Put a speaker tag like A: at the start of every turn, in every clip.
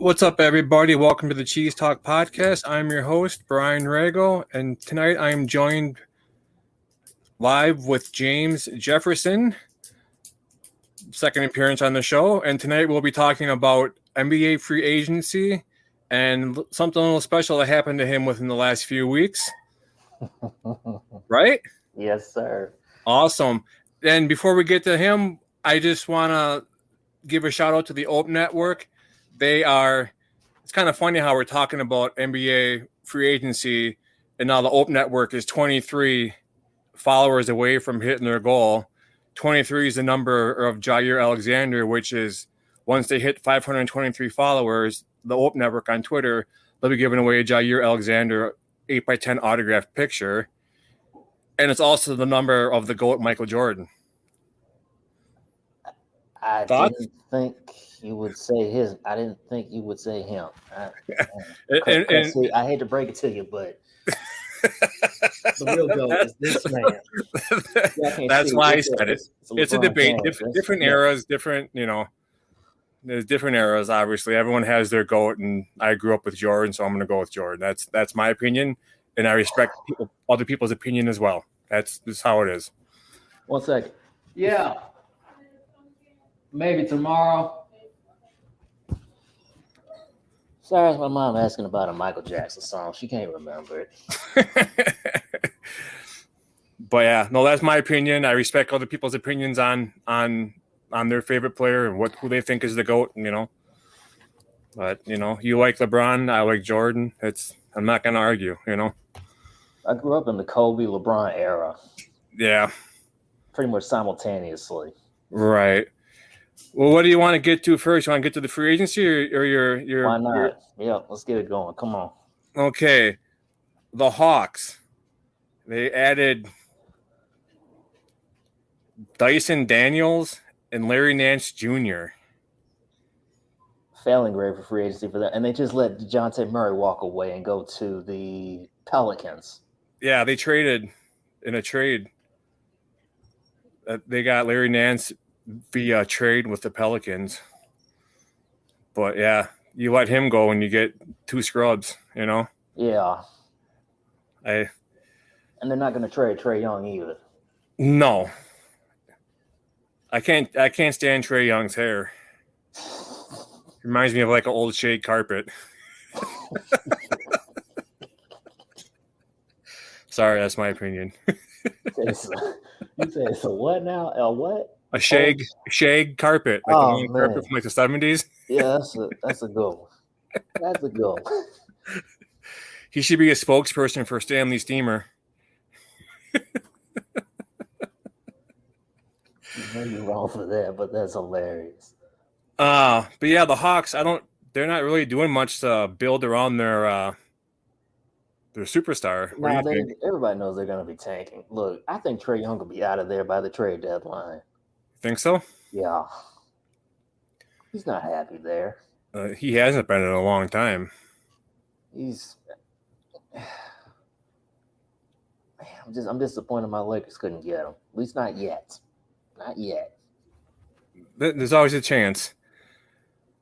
A: What's up, everybody? Welcome to the CheezeTalk podcast. I'm your host, Brian Rago, and tonight I'm joined live with James Jefferson, second appearance on the show. And tonight we'll be talking about NBA free agency and something a little special that happened to him within the last few weeks. Right?
B: Yes, sir.
A: Awesome. And before we get to him, I just want to give a shout out to the Open Network. It's kind of funny how we're talking about NBA free agency, and now the Open Network is 23 followers away from hitting their goal. 23 is the number of Jair Alexander, which is once they hit 523 followers, the Open Network on Twitter, they'll be giving away a Jair Alexander 8x10 autographed picture. And it's also the number of the GOAT Michael Jordan.
B: I didn't think you would say his. I didn't think you would say him. I hate to break it to you, but the real GOAT is this man.
A: That's why I said it. It's a debate. Different eras, there's different eras, obviously. Everyone has their GOAT, and I grew up with Jordan, so I'm going to go with Jordan. That's my opinion, and I respect other people's opinion as well. That's just how it is.
B: 1 second. Yeah. Maybe tomorrow. Sorry, it's my mom asking about a Michael Jackson song. She can't remember it.
A: But yeah, no, that's my opinion. I respect other people's opinions on their favorite player and who they think is the GOAT, But, you like LeBron, I like Jordan. I'm not going to argue,
B: I grew up in the Kobe LeBron era.
A: Yeah.
B: Pretty much simultaneously.
A: Right. Well, what do you want to get to first? You want to get to the free agency or your
B: Why not? Yeah, let's get it going. Come on.
A: Okay. The Hawks. They added Dyson Daniels and Larry Nance Jr.
B: Failing grade for free agency for that. And they just let DeJounte Murray walk away and go to the Pelicans.
A: Yeah, they traded in a trade. They got Larry Nance via trade with the Pelicans. But yeah, you let him go and you get two scrubs,
B: Yeah.
A: And
B: they're not going to trade Trae Young either.
A: No. I can't stand Trae Young's hair. Reminds me of like an old shade carpet. Sorry, that's my opinion.
B: You say it's a what now? A what?
A: A shag carpet, like the long carpet from like the 70s.
B: Yeah, that's a good one. That's a good one.
A: He should be a spokesperson for Stanley Steamer.
B: You're wrong for that, but that's hilarious.
A: But yeah, the Hawks, they're not really doing much to build around their superstar.
B: Everybody knows they're going to be tanking. Look, I think Trae Young will be out of there by the trade deadline.
A: Think so?
B: Yeah. He's not happy there.
A: He hasn't been in a long time.
B: I'm disappointed my Lakers couldn't get him. At least not yet. Not yet.
A: There's always a chance.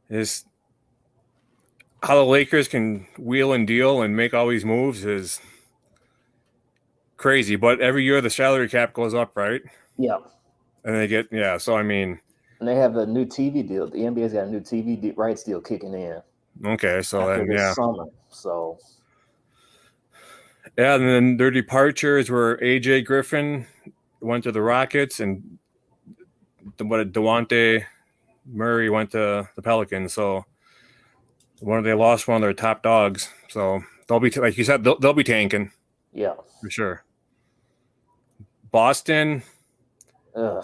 A: Is how the Lakers can wheel and deal and make all these moves is crazy. But every year the salary cap goes up, right?
B: Yeah.
A: And they get so I mean.
B: And they have a new TV deal. The NBA's got a new TV rights deal kicking in.
A: Okay, so then
B: this summer. So.
A: Yeah, and then their departures were AJ Griffin went to the Rockets and DeJounte Murray went to the Pelicans. So they lost one of their top dogs. So they'll be like you said, they'll be tanking.
B: Yeah,
A: for sure. Boston.
B: Ugh.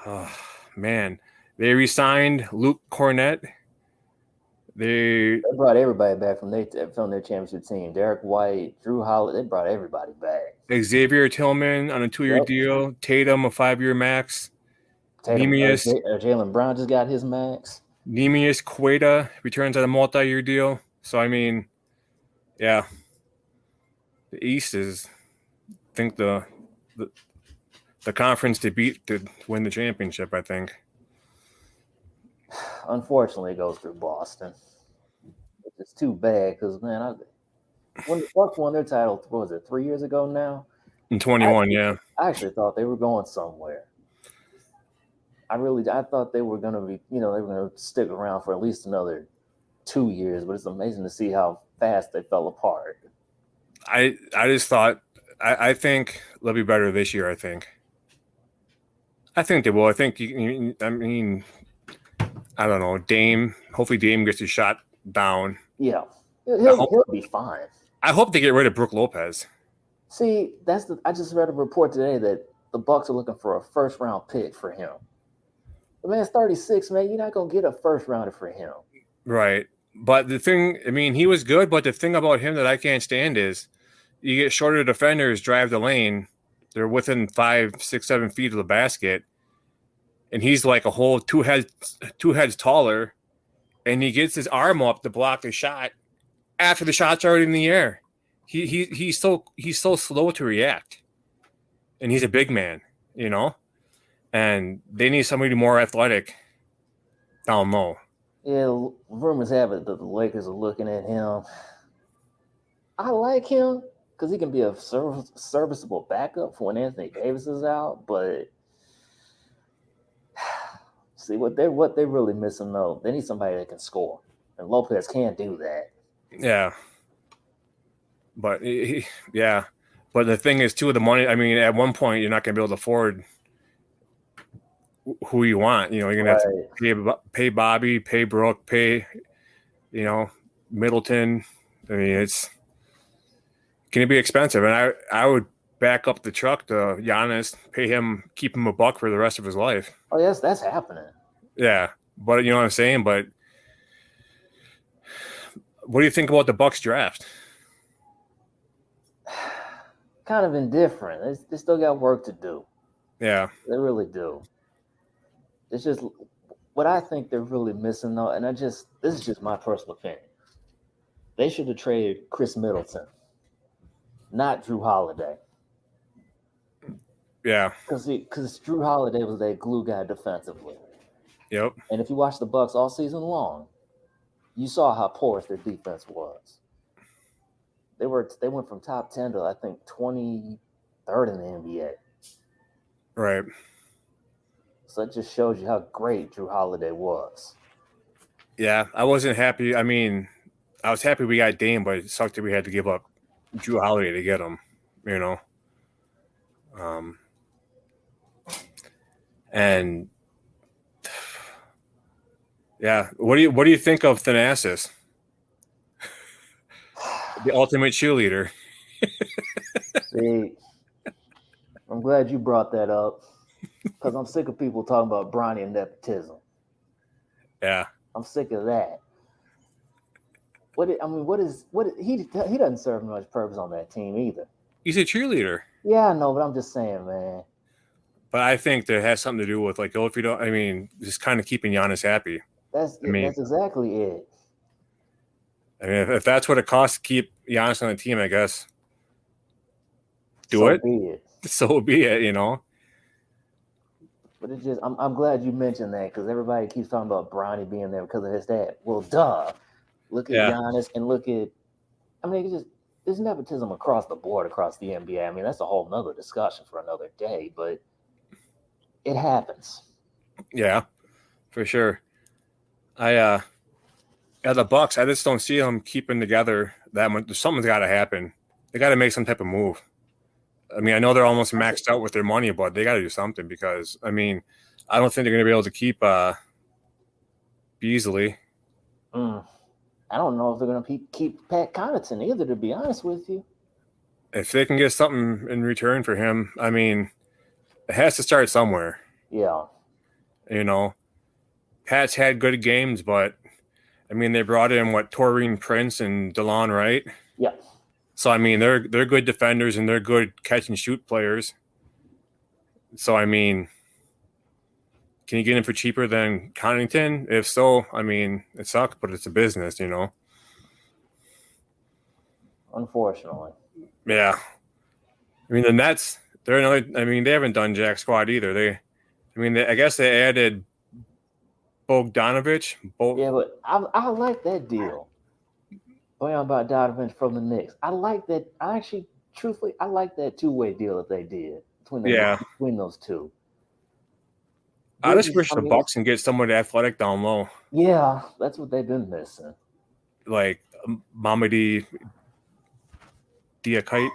A: Oh, man, they re-signed Luke Cornett. They
B: brought everybody back from their championship team. Derek White, Drew Holiday, they brought everybody back.
A: Xavier Tillman on a 2-year deal. Tatum a 5-year max.
B: Jaylen Brown just got his max.
A: Neemias Queta returns on a multi-year deal. So I mean, yeah, the East is, I think the conference to win the championship. I think.
B: Unfortunately, it goes through Boston. too bad because man, when the Bucks won their title, what was it 3 years ago now?
A: In 21, yeah.
B: I actually thought they were going somewhere. I thought they were going to be, they were going to stick around for at least another 2 years. But it's amazing to see how fast they fell apart.
A: I just thought I think they'll be better this year. I think they will. I think I mean, I don't know. Dame. Hopefully, Dame gets his shot down.
B: Yeah, he'll be fine.
A: I hope they get rid of Brook Lopez.
B: See, I just read a report today that the Bucks are looking for a first round pick for him. The man's 36, man. You're not gonna get a first rounder for him.
A: Right. But the thing, I mean, he was good, but the thing about him that I can't stand is you get shorter defenders drive the lane. They're within 5, 6, 7 feet of the basket. And he's like a whole two heads taller. And he gets his arm up to block the shot after the shot's already in the air. He's so slow to react. And he's a big man, and they need somebody more athletic down low.
B: Yeah, rumors have it that the Lakers are looking at him. I like him because he can be a serviceable backup for when Anthony Davis is out. But see what they're really missing though. They need somebody that can score, and Lopez can't do that.
A: Yeah, but but the thing is too, the money. I mean, at one point you're not going to be able to afford who you want. You're going to have to pay Bobby, pay Brooke, pay Middleton. I mean, it's going to be expensive, and I would back up the truck to Giannis, pay him, keep him $1 for the rest of his life.
B: Oh yes, that's happening.
A: Yeah, but you know what I'm saying. But what do you think about the Bucks draft?
B: Kind of indifferent. They still got work to do.
A: Yeah,
B: they really do. It's just what I think they're really missing though, and this is just my personal opinion. They should have traded Chris Middleton, not Drew Holiday.
A: Yeah,
B: because Drew Holiday was that glue guy defensively.
A: Yep.
B: And if you watch the Bucks all season long, you saw how porous their defense was. They went from top 10 to I think 23rd in the NBA.
A: Right.
B: So it just shows you how great Drew Holiday was.
A: Yeah, I wasn't happy. I mean, I was happy we got Dame, but it sucked that we had to give up Drew Holiday to get him. And yeah, what do you think of Thanasis, the ultimate cheerleader?
B: See, I'm glad you brought that up because I'm sick of people talking about Bronny and nepotism.
A: Yeah,
B: I'm sick of that. He doesn't serve much purpose on that team either.
A: He's a cheerleader.
B: Yeah, I know, but I'm just saying, man.
A: But I think that has something to do with if you don't, I mean, just kind of keeping Giannis happy.
B: That's exactly it.
A: I mean, if that's what it costs to keep Giannis on the team, I guess
B: So be it.
A: So be it,
B: But it just, I'm glad you mentioned that because everybody keeps talking about Bronny being there because of his dad. Well, duh. Look at Giannis and look at, I mean, there's nepotism across the board, across the NBA. I mean, that's a whole nother discussion for another day, but it happens.
A: Yeah, for sure. The Bucks, I just don't see them keeping together that much. Something's got to happen. They got to make some type of move. I mean, I know they're almost maxed out with their money, but they got to do something because, I mean, I don't think they're going to be able to keep Beasley.
B: I don't know if they're going to keep Pat Connaughton either, to be honest with you.
A: If they can get something in return for him, I mean, it has to start somewhere.
B: Yeah.
A: Pat's had good games, but, I mean, they brought in, Taurean Prince and DeLon Wright?
B: Yeah.
A: So, I mean, they're good defenders and they're good catch-and-shoot players. So, I mean, can you get him for cheaper than Connaughton? If so, I mean, it sucks, but it's a business,
B: Unfortunately.
A: Yeah. I mean, the Nets, they haven't done jack squat either. I guess they added Bogdanovich.
B: Yeah, but I like that deal. Boyan about Donovan from the Knicks. I like that. Truthfully, I like that two-way deal that they did between those two.
A: I just wish the
B: I mean,
A: Bucks can get someone athletic down low,
B: yeah, that's what they've been missing.
A: like Mamadi Diakite.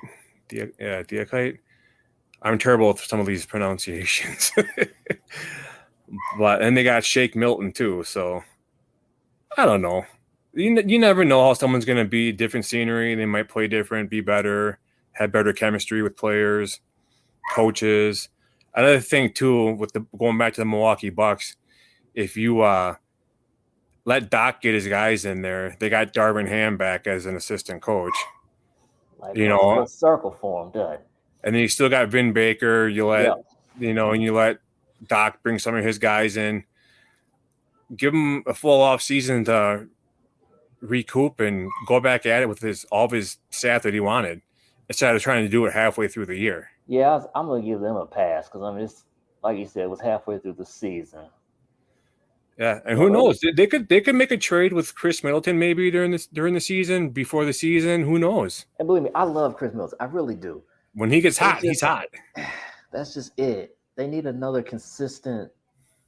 A: Diakite. I'm terrible with some of these pronunciations. And they got Shake Milton too, so I don't know. You never know how someone's going to be. Different scenery, they might play different, be better, have better chemistry with players, coaches. Another thing too, with going back to the Milwaukee Bucks, if you let Doc get his guys in there, they got Darvin Ham back as an assistant coach.
B: Like full circle for him, doesn't?
A: And then you still got Vin Baker. You let and you let Doc bring some of his guys in. Give him a full off season to recoup and go back at it with all of his staff that he wanted, instead of trying to do it halfway through the year.
B: Yeah, I'm gonna give them a pass because it's like you said, it was halfway through the season.
A: Yeah, and who knows? They could make a trade with Chris Middleton maybe during the season, before the season. Who knows?
B: And believe me, I love Chris Middleton. I really do.
A: When he gets hot, he's hot.
B: That's just it. They need another consistent.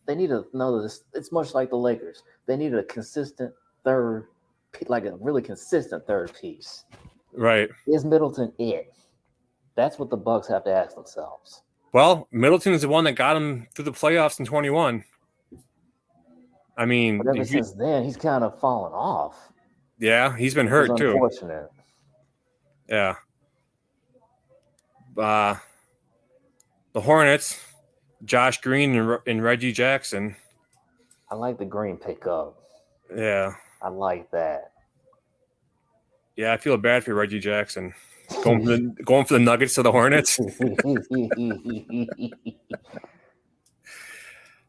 B: They need another. It's much like the Lakers. They need a consistent third, like a really consistent third piece.
A: Right.
B: Is Middleton it? That's what the Bucks have to ask themselves.
A: Well, Middleton is the one that got him through the playoffs in 21. I mean,
B: but ever since then, he's kind of fallen off.
A: Yeah, he's been hurt too.
B: Unfortunate.
A: Yeah. The Hornets, Josh Green and Reggie Jackson.
B: I like the Green pickup.
A: Yeah.
B: I like that.
A: Yeah, I feel bad for Reggie Jackson. Going for the Nuggets to the Hornets.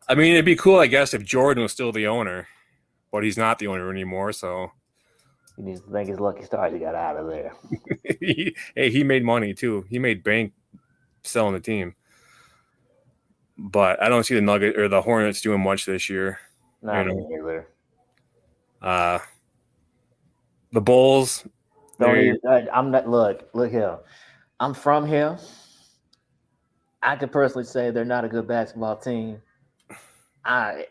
A: I mean, it'd be cool, I guess, if Jordan was still the owner, but he's not the owner anymore. So
B: he needs to thank his lucky stars he got out of there.
A: he made money too. He made bank selling the team, but I don't see the Nuggets or the Hornets doing much this year.
B: Not either.
A: The Bulls.
B: I'm not. Look here. I'm from here. I could personally say they're not a good basketball team. As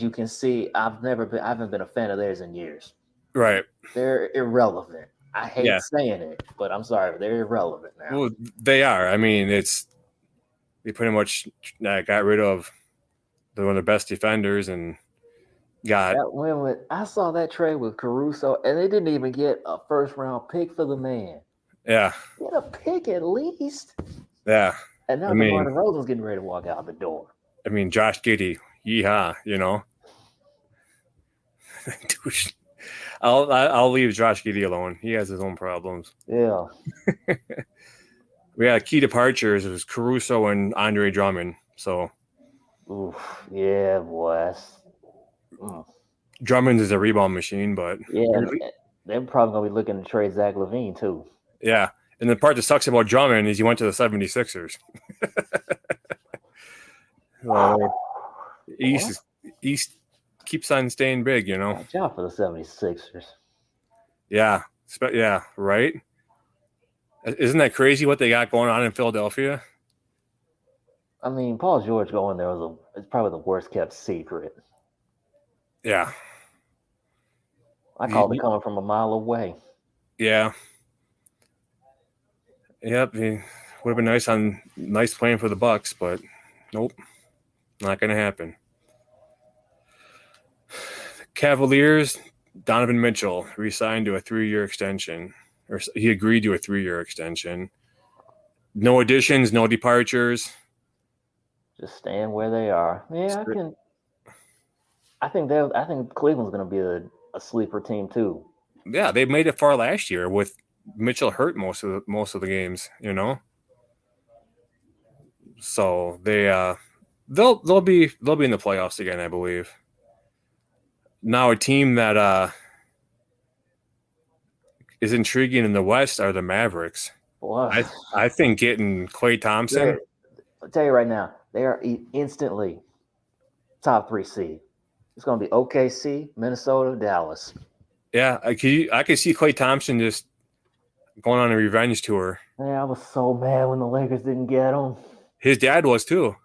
B: you can see, I haven't been a fan of theirs in years.
A: Right.
B: They're irrelevant. I hate saying it, but I'm sorry, they're irrelevant now.
A: Well, they are. I mean, they pretty much got rid of one of the best defenders and got.
B: I saw that trade with Caruso, and they didn't even get a first-round pick for the man.
A: Yeah.
B: Get a pick at least.
A: Yeah.
B: And now DeMar DeRozan's getting ready to walk out the door.
A: I mean, Josh Giddey, yeehaw, I'll leave Josh Giddey alone. He has his own problems.
B: Yeah.
A: We had key departures. It was Caruso and Andre Drummond. So.
B: Oof, yeah, boy.
A: Drummond is a rebound machine, but
B: they're probably gonna be looking to trade Zach LaVine too.
A: Yeah, and the part that sucks about Drummond is he went to the 76ers. East keeps on staying big,
B: Watch out for the 76ers.
A: Yeah, right. Isn't that crazy what they got going on in Philadelphia?
B: I mean, Paul George going there it's probably the worst kept secret.
A: Yeah.
B: I called it coming from a mile away.
A: Yeah. Yep. He would have been nice playing for the Bucks, but nope. Not going to happen. Cavaliers, Donovan Mitchell re-signed to a 3-year extension. Or he agreed to a 3-year extension. No additions, no departures.
B: Just staying where they are. Yeah, I think Cleveland's going to be a sleeper team too.
A: Yeah, they made it far last year with Mitchell hurt most of the games, So they'll be in the playoffs again, I believe. Now a team that is intriguing in the West are the Mavericks.
B: Wow.
A: I think getting Klay Thompson.
B: I'll tell you right now, they are instantly top 3 seed. It's going to be OKC, Minnesota, Dallas.
A: Yeah, I could see Klay Thompson just going on a revenge tour.
B: Man, I was so mad when the Lakers didn't get him.
A: His dad was too.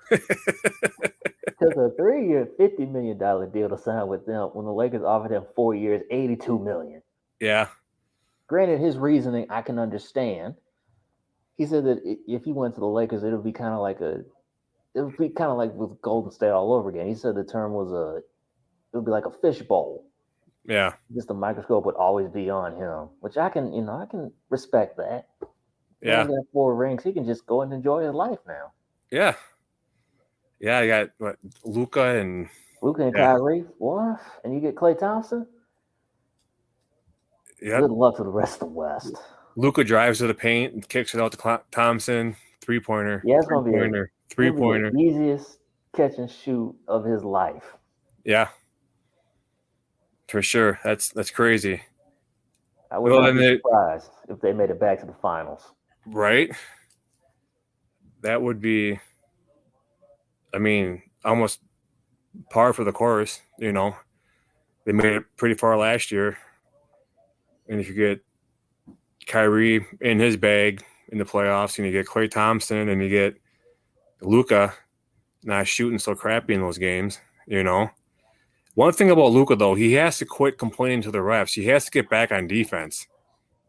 B: Took a 3-year, $50 million deal to sign with them when the Lakers offered him 4 years, $82 million.
A: Yeah.
B: Granted, his reasoning I can understand. He said that if he went to the Lakers, it would be kind of like with Golden State all over again. He said the term was it would be like a fishbowl.
A: Yeah.
B: Just the microscope would always be on him, which I can respect that.
A: Yeah.
B: He got 4 rings. He can just go and enjoy his life now.
A: Yeah. Yeah, you got Luka and
B: Kyrie, what? And you get Klay Thompson?
A: Yep.
B: Good luck to the rest of the West.
A: Luka drives to the paint and kicks it out to Thompson. 3-pointer.
B: Yeah, it's going to be
A: three-pointer.
B: the easiest catch and shoot of his life.
A: Yeah. For sure. That's crazy.
B: I would not be surprised if they made it back to the finals.
A: Right? That would be, almost par for the course, They made it pretty far last year. And if you get Kyrie in his bag in the playoffs and you get Klay Thompson and you get Luka not shooting so crappy in those games, One thing about Luka, though, he has to quit complaining to the refs. He has to get back on defense.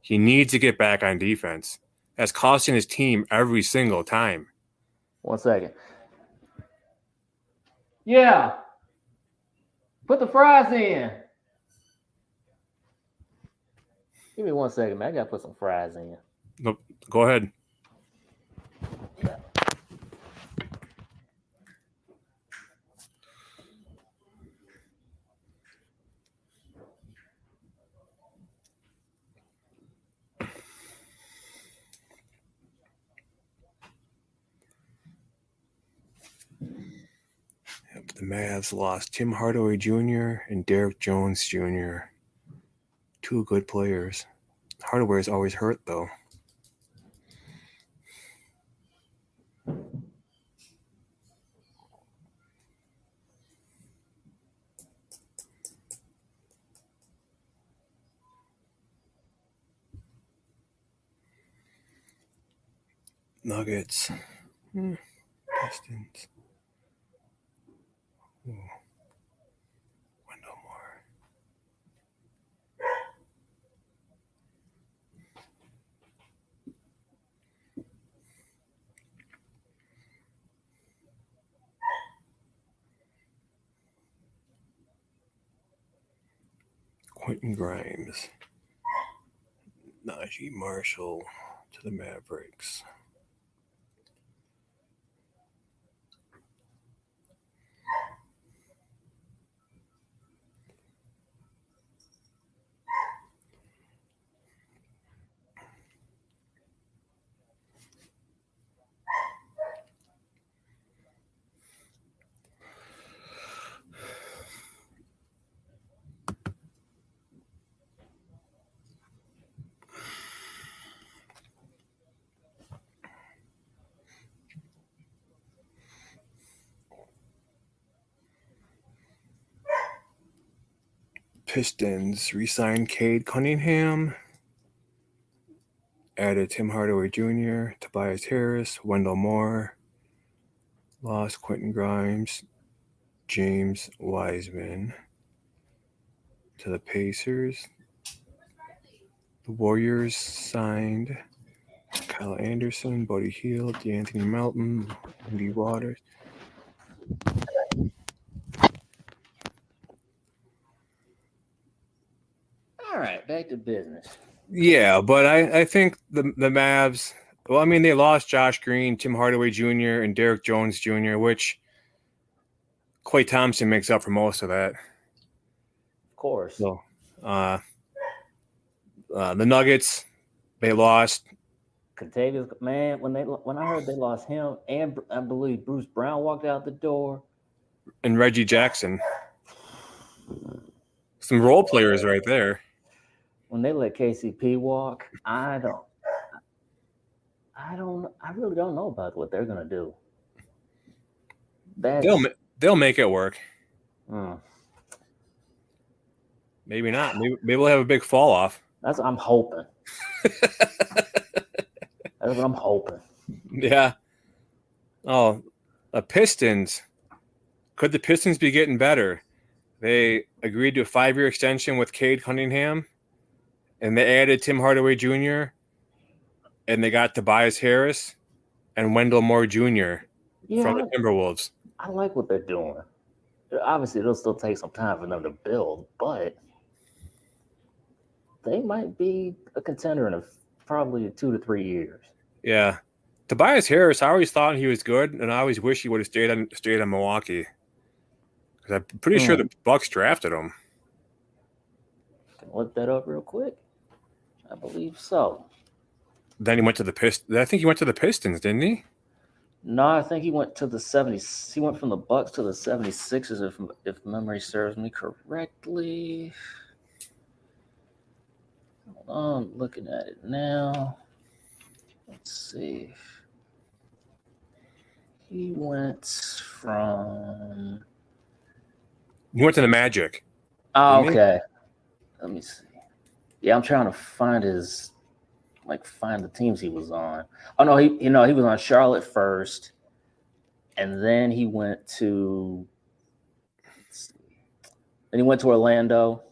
A: He needs to get back on defense. That's costing his team every single time.
B: 1 second. Yeah. Put the fries in. Give me 1 second, man. I got to put some fries in.
A: Nope. Go ahead. The Mavs lost Tim Hardaway Jr. and Derek Jones Jr. 2 good players. Hardaway is always hurt, though. Nuggets. Pistons. Ooh. Wendell Moore. Quentin Grimes. Najee Marshall to the Mavericks. Pistons re-signed Cade Cunningham, added Tim Hardaway Jr., Tobias Harris, Wendell Moore, lost Quentin Grimes, James Wiseman to the Pacers. The Warriors signed Kyle Anderson, Buddy Hield, DeAnthony Melton, Andy Waters.
B: All right, back to business.
A: Yeah, but I think the Mavs, they lost Josh Green, Tim Hardaway Jr., and Derek Jones Jr., which Klay Thompson makes up for most of that.
B: Of course.
A: So, the Nuggets, they lost.
B: Contagious, man, when I heard they lost him, and I believe Bruce Brown walked out the door.
A: And Reggie Jackson. Some role players right there.
B: When they let KCP walk, I really don't know about what they're gonna do.
A: They'll make it work. Maybe not. Maybe we'll have a big fall off.
B: That's what I'm hoping. That's what I'm hoping.
A: Yeah. Oh, the Pistons. Could the Pistons be getting better? They agreed to a 5-year extension with Cade Cunningham, and they added Tim Hardaway Jr., and they got Tobias Harris and Wendell Moore Jr. from the Timberwolves.
B: I like what they're doing. Obviously, it'll still take some time for them to build, but they might be a contender in probably 2 to 3 years.
A: Yeah. Tobias Harris, I always thought he was good, and I always wish he would have stayed on Milwaukee. Because I'm pretty sure the Bucks drafted him.
B: Can look that up real quick. I believe so.
A: Then he went to the Pistons. I think he went to the Pistons, didn't he?
B: No, I think he went to the 70s. He went from the Bucks to the 76ers, if memory serves me correctly. Hold on, looking at it now. Let's see. He went from.
A: He went to the Magic.
B: Oh, okay. Let me see. Yeah, I'm trying to find find the teams he was on. Oh no, he was on Charlotte first, and then he went to. Then he went to Orlando,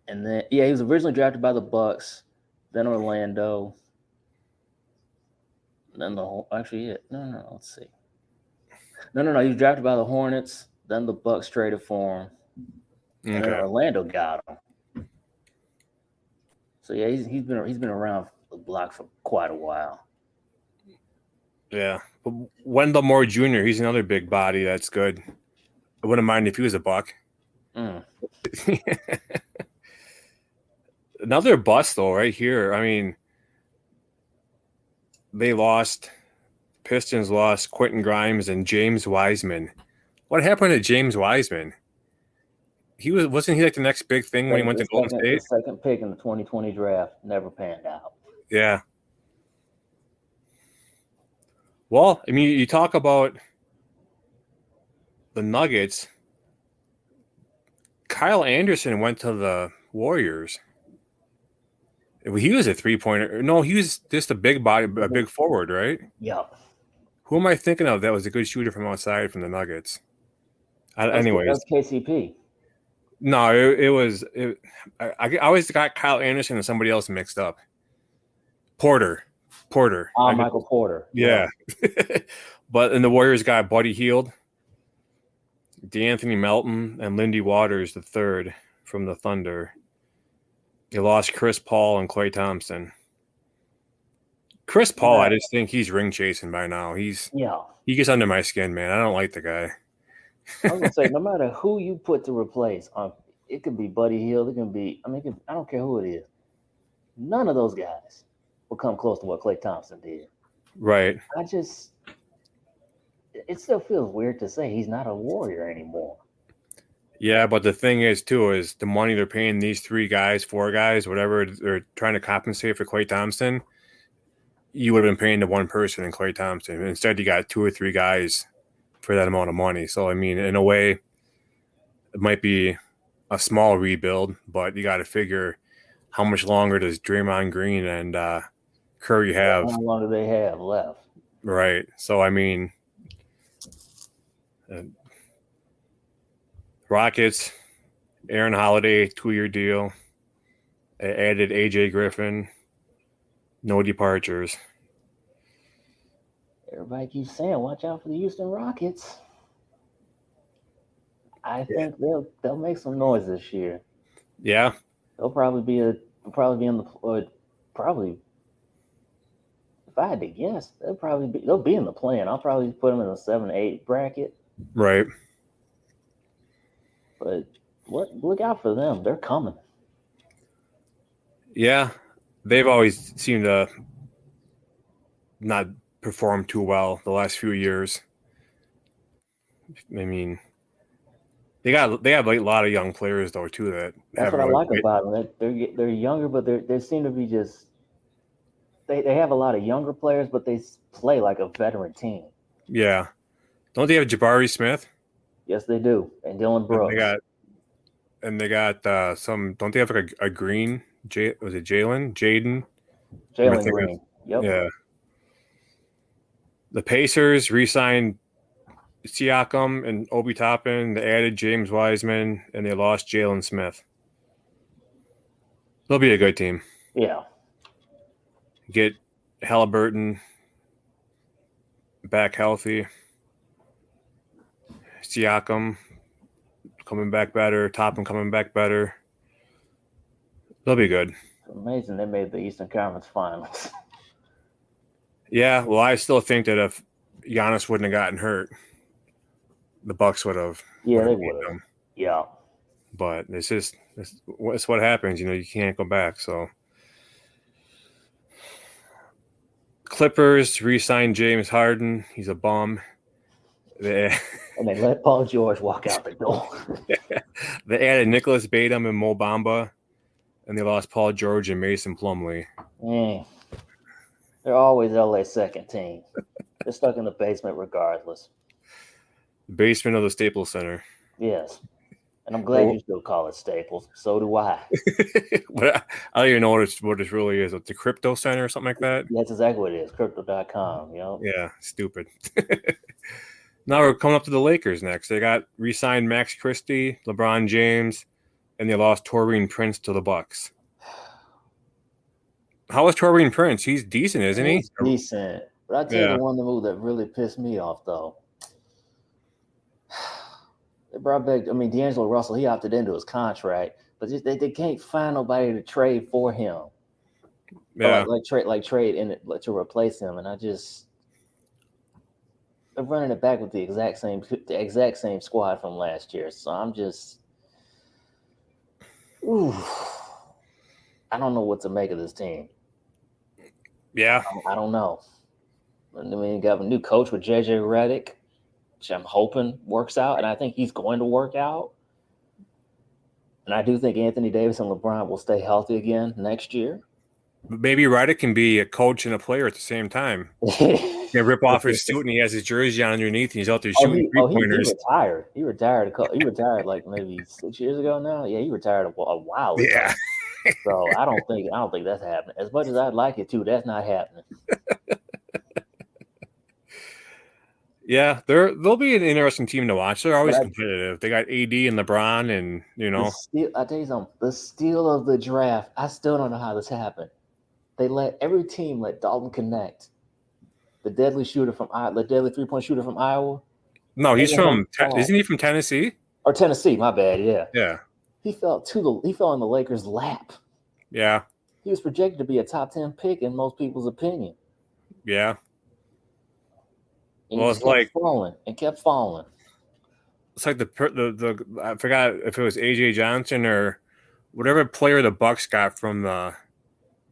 B: and then he was originally drafted by the Bucks, then Orlando. Then let's see. No. He was drafted by the Hornets. Then the Bucks traded for him. And then Orlando got him. So yeah, he's been around the block for quite a while.
A: Yeah, but Wendell Moore Jr. He's another big body that's good. I wouldn't mind if he was a Buck. Another bust though, right here. I mean. Pistons lost Quentin Grimes and James Wiseman. What happened to James Wiseman? Wasn't he like the next big thing when he went to Golden State?
B: The second pick in the 2020 draft never panned out.
A: Yeah. Well, I mean, you talk about the Nuggets. Kyle Anderson went to the Warriors. He was a 3-pointer. No, he was just a big body, a big forward, right?
B: Yeah.
A: Who am I thinking of that was a good shooter from outside from the Nuggets? Anyways.
B: That's KCP.
A: No, it was. I always got Kyle Anderson and somebody else mixed up. Porter.
B: Michael Porter.
A: Yeah. But and the Warriors got Buddy Hield, DeAnthony Melton, and Lindy Waters the third from the Thunder. They lost Chris Paul and Klay Thompson. Chris Paul, I just think he's ring chasing by now. He gets under my skin, man. I don't like the guy.
B: I was gonna say, no matter who you put to replace, it could be Buddy Hield. It can be. I don't care who it is. None of those guys will come close to what Klay Thompson did.
A: Right.
B: It still feels weird to say he's not a Warrior anymore.
A: Yeah, but the thing is, too, is the money they're paying these 4 guys, whatever they're trying to compensate for Klay Thompson, you would have been paying to one person in Klay Thompson. Instead, you got 2 or 3 guys for that amount of money. So, I mean, in a way, it might be a small rebuild, but you got to figure how much longer does Draymond Green and Curry have?
B: How long do they have left?
A: Right. So, I mean, Rockets, Aaron Holiday, 2-year deal. They added AJ Griffin. No departures.
B: Everybody keeps saying, "Watch out for the Houston Rockets." I think they'll make some noise this year.
A: Yeah,
B: they'll probably be in the probably. If I had to guess, they'll be in the play-in. I'll probably put them in the 7-8 bracket.
A: Right.
B: But look out for them. They're coming.
A: Yeah, they've always seemed to not perform too well the last few years. I mean, they have like a lot of young players though too.
B: That's what I like about them. They're younger, but they seem to be just. They have a lot of younger players, but they play like a veteran team.
A: Yeah, don't they have Jabari Smith?
B: Yes, they do, and Dylan Brooks.
A: and they got some. Don't they have like a green? Was it Jalen? Jaden?
B: Jalen Green. Yep.
A: Yeah. The Pacers re-signed Siakam and Obi Toppin. They added James Wiseman, and they lost Jalen Smith. They'll be a good team.
B: Yeah.
A: Get Halliburton back healthy. Siakam coming back better. Toppin coming back better. They'll be good.
B: It's amazing they made the Eastern Conference Finals.
A: Yeah, well, I still think that if Giannis wouldn't have gotten hurt, the Bucks would have.
B: Yeah, they would have. Yeah.
A: But it's what happens. You can't go back. So Clippers re-signed James Harden. He's a bum.
B: And they let Paul George walk out the door.
A: They added Nicholas Batum and Mo Bamba, and they lost Paul George and Mason Plumlee.
B: They're always LA's second team. They're stuck in the basement regardless.
A: The basement of the Staples Center.
B: Yes. And I'm glad you still call it Staples. So do I.
A: But I don't even know what it really is. The Crypto Center or something like that?
B: That's exactly what it is. Crypto.com.
A: Yeah, stupid. Now we're coming up to the Lakers next. They got re-signed Max Christie, LeBron James, and they lost Taurean Prince to the Bucks. How is Taurean Prince? He's decent, isn't he?
B: He's decent. But I tell you the one move that really pissed me off, though. They brought back, D'Angelo Russell, he opted into his contract, but they can't find nobody to trade for him.
A: Yeah.
B: Like trade in it to replace him. And they're running it back with the exact same squad from last year. So I'm just, I don't know what to make of this team.
A: Yeah.
B: I don't know. You got a new coach with JJ Redick, which I'm hoping works out, and I think he's going to work out. And I do think Anthony Davis and LeBron will stay healthy again next year.
A: Maybe Redick can be a coach and a player at the same time. He rip off his suit and he has his jersey on underneath and he's out there shooting three-pointers.
B: He retired. He retired like maybe 6 years ago now. Yeah, he retired a while ago.
A: Yeah.
B: So I don't think that's happening. As much as I'd like it to, that's not happening.
A: Yeah, they'll be an interesting team to watch. They're always competitive. They got AD and LeBron, and
B: I tell you something. The steal of the draft. I still don't know how this happened. They let every team let Dalton connect. The deadly three-point shooter from Iowa.
A: No, he's from. Isn't he from Tennessee?
B: Or Tennessee? My bad. Yeah.
A: Yeah.
B: He fell in the Lakers' lap.
A: Yeah.
B: He was projected to be a top 10 pick in most people's opinion.
A: Yeah.
B: And it's kept falling.
A: It's like the I forgot if it was AJ Johnson or whatever player the Bucks got from the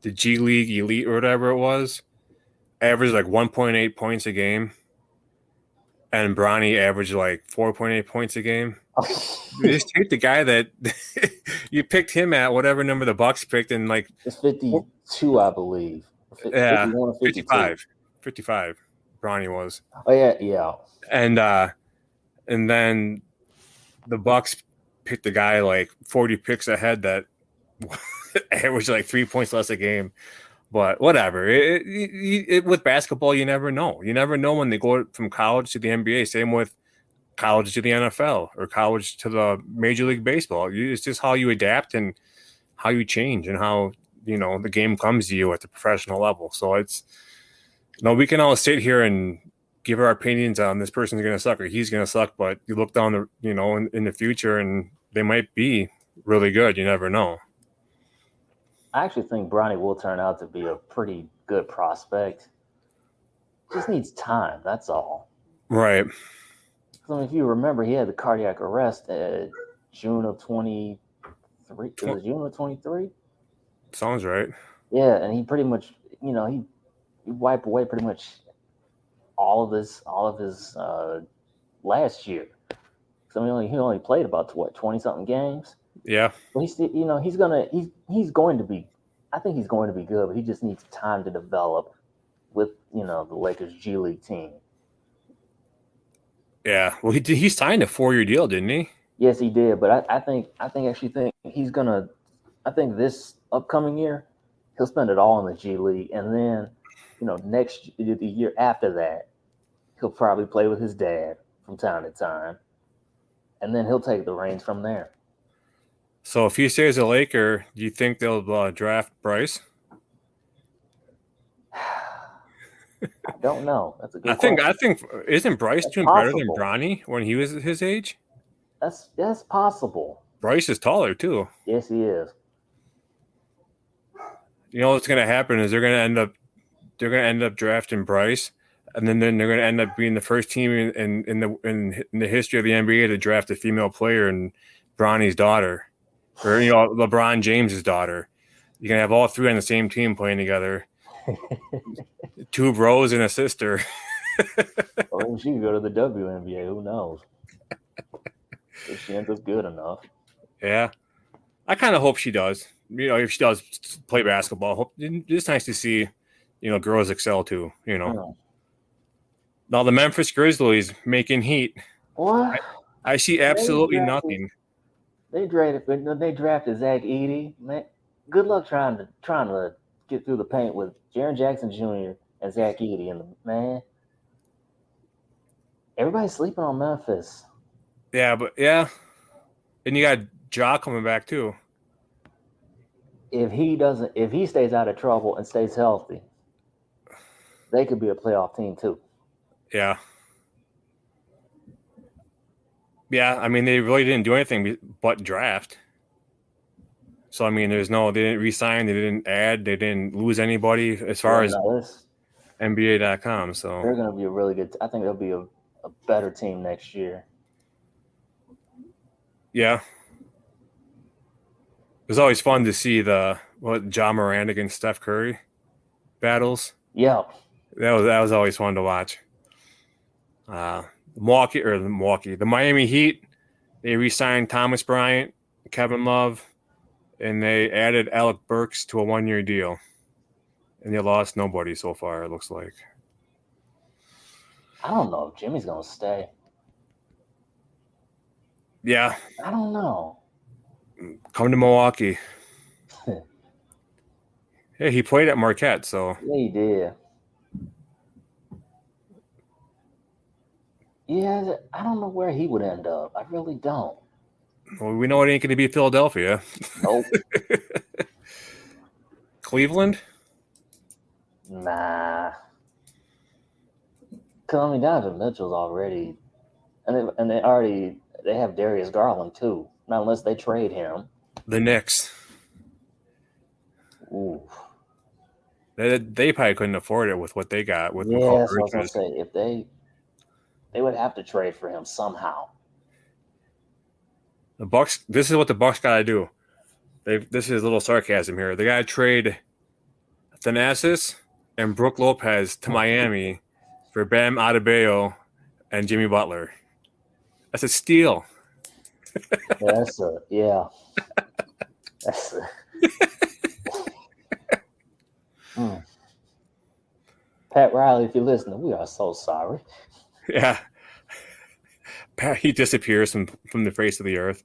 A: G League Elite or whatever it was, averaged like 1.8 points a game, and Bronny averaged like 4.8 points a game. You just take the guy that you picked him at whatever number the Bucks picked, and like
B: it's 52, I believe.
A: 51 or 55. Bronny was.
B: Oh yeah.
A: And then the Bucks picked a guy like 40 picks ahead that averaged like 3 points less a game. But whatever. It with basketball, you never know. You never know when they go from college to the NBA. Same with college to the NFL or college to the Major League Baseball. It's just how you adapt and how you change and how the game comes to you at the professional level. So we can all sit here and give our opinions on this person's going to suck or he's going to suck, but you look down the in the future and they might be really good. You never know.
B: I actually think Bronny will turn out to be a pretty good prospect. Just needs time. That's all.
A: Right.
B: If you remember, he had the cardiac arrest June of 23. Was it June of 23?
A: Sounds right.
B: Yeah, and he pretty much, he wiped away pretty much all of his last year. So he only played about 20-something games.
A: Yeah.
B: But he's going to be. I think he's going to be good, but he just needs time to develop with the Lakers G League team.
A: Yeah. Well, he signed a 4-year deal, didn't he?
B: Yes, he did. But I think he's gonna. I think this upcoming year, he'll spend it all in the G League, and then, the year after that, he'll probably play with his dad from time to time, and then he'll take the reins from there.
A: So if he stays a Laker, do you think they'll draft Bryce?
B: I don't know. That's a
A: I
B: good
A: think
B: question.
A: I think isn't Bryce
B: That's
A: doing better than
B: possible.
A: Bronny when he was his age?
B: That's possible.
A: Bryce is taller too.
B: Yes, he is.
A: You know what's going to happen is they're going to end up drafting Bryce, and then they're going to end up being the first team in the history of the NBA to draft a female player and Bronny's daughter, or LeBron James's daughter. You're going to have all three on the same team playing together. Two bros and a sister.
B: Or she could go to the WNBA. Who knows? If she ends up good enough.
A: Yeah, I kind of hope she does. If she does play basketball, it's nice to see, girls excel too. Now the Memphis Grizzlies making heat.
B: What?
A: I see absolutely nothing.
B: They drafted Zach Edey. Man, good luck trying to get through the paint with Jaren Jackson Jr. and Zach Edey. And man, everybody's sleeping on Memphis.
A: Yeah, and you got Ja coming back too.
B: If he stays out of trouble and stays healthy, they could be a playoff team too.
A: Yeah. Yeah, I mean, they really didn't do anything but draft. So, I mean, they didn't re-sign, they didn't add, they didn't lose anybody as far as NBA.com. So
B: they're going to be a really good. I think they'll be a better team next year.
A: Yeah. It was always fun to see Ja Morant against Steph Curry battles.
B: Yeah.
A: That was always fun to watch. The Miami Heat, they re-signed Thomas Bryant, Kevin Love, and they added Alec Burks to a 1-year deal. And they lost nobody so far, it looks like.
B: I don't know if Jimmy's going to stay.
A: Yeah.
B: I don't know.
A: Come to Milwaukee. Hey, he played at Marquette, so.
B: Yeah, he did. Yeah, I don't know where he would end up. I really don't.
A: Well, we know it ain't going to be Philadelphia.
B: Nope.
A: Cleveland?
B: Nah. Because, I mean, Donovan Mitchell's already... And they have Darius Garland, too. Not unless they trade him.
A: The Knicks.
B: Ooh.
A: They probably couldn't afford it with what they got.
B: That's what I was going to say. If they would have to trade for him somehow.
A: The Bucks. This is what the Bucks got to do. This is a little sarcasm here. They got to trade Thanasis and Brook Lopez to Miami for Bam Adebayo and Jimmy Butler. That's a steal.
B: That's Pat Riley, if you're listening, we are so sorry.
A: Yeah. Pat, he disappears from the face of the earth.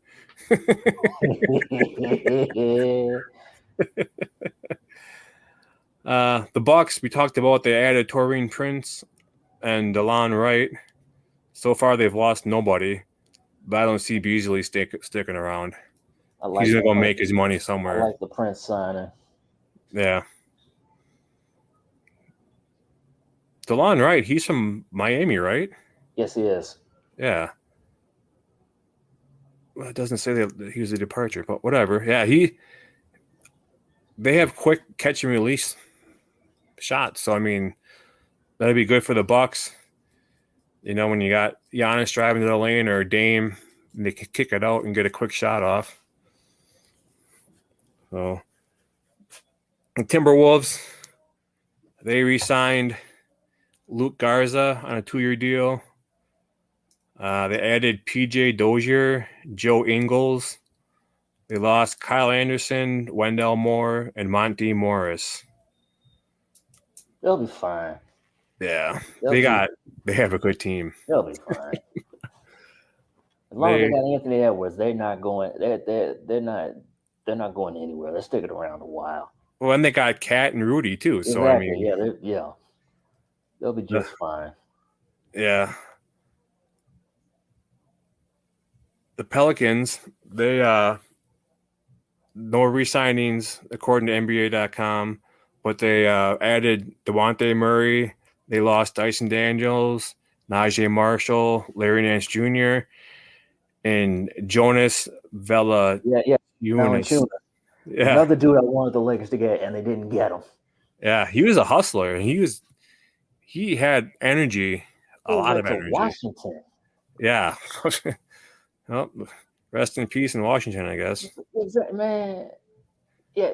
A: The Bucks, we talked about, they added Taurean Prince and DeLon Wright. So far, they've lost nobody, but I don't see Beasley sticking around. He's going to go make his money somewhere.
B: I like the Prince signing.
A: Yeah. DeLon Wright, he's from Miami, right?
B: Yes, he is.
A: Yeah. Well, it doesn't say that he was a departure, but whatever. Yeah, they have quick catch and release shots, so I mean, that'd be good for the Bucks. When you got Giannis driving to the lane or Dame, and they can kick it out and get a quick shot off. So, the Timberwolves, they re-signed Luke Garza on a 2-year deal. They added PJ Dozier, Joe Ingles. They lost Kyle Anderson, Wendell Moore, and Monty Morris.
B: They'll be fine.
A: Yeah, they have a good team.
B: They'll be fine. As long as they got Anthony Edwards, they're not going. They're not going anywhere. They're sticking around a while.
A: Well, and they got Cat and Rudy too. So
B: Exactly.
A: I mean,
B: Yeah. They'll be just fine.
A: Yeah. The Pelicans, they no re-signings according to NBA.com, but they added Devontae Murray. They lost Dyson Daniels, Najee Marshall, Larry Nance Jr., and Jonas Valanciunas.
B: Yeah. Valanciunas.
A: Yeah,
B: Another dude I wanted the Lakers to get, and they didn't get him.
A: yeah, he was a hustler. He had energy, a lot
B: Went
A: of
B: to
A: energy.
B: Washington.
A: Yeah. Well, rest in peace in Washington, I guess.
B: Exactly, man. Yeah,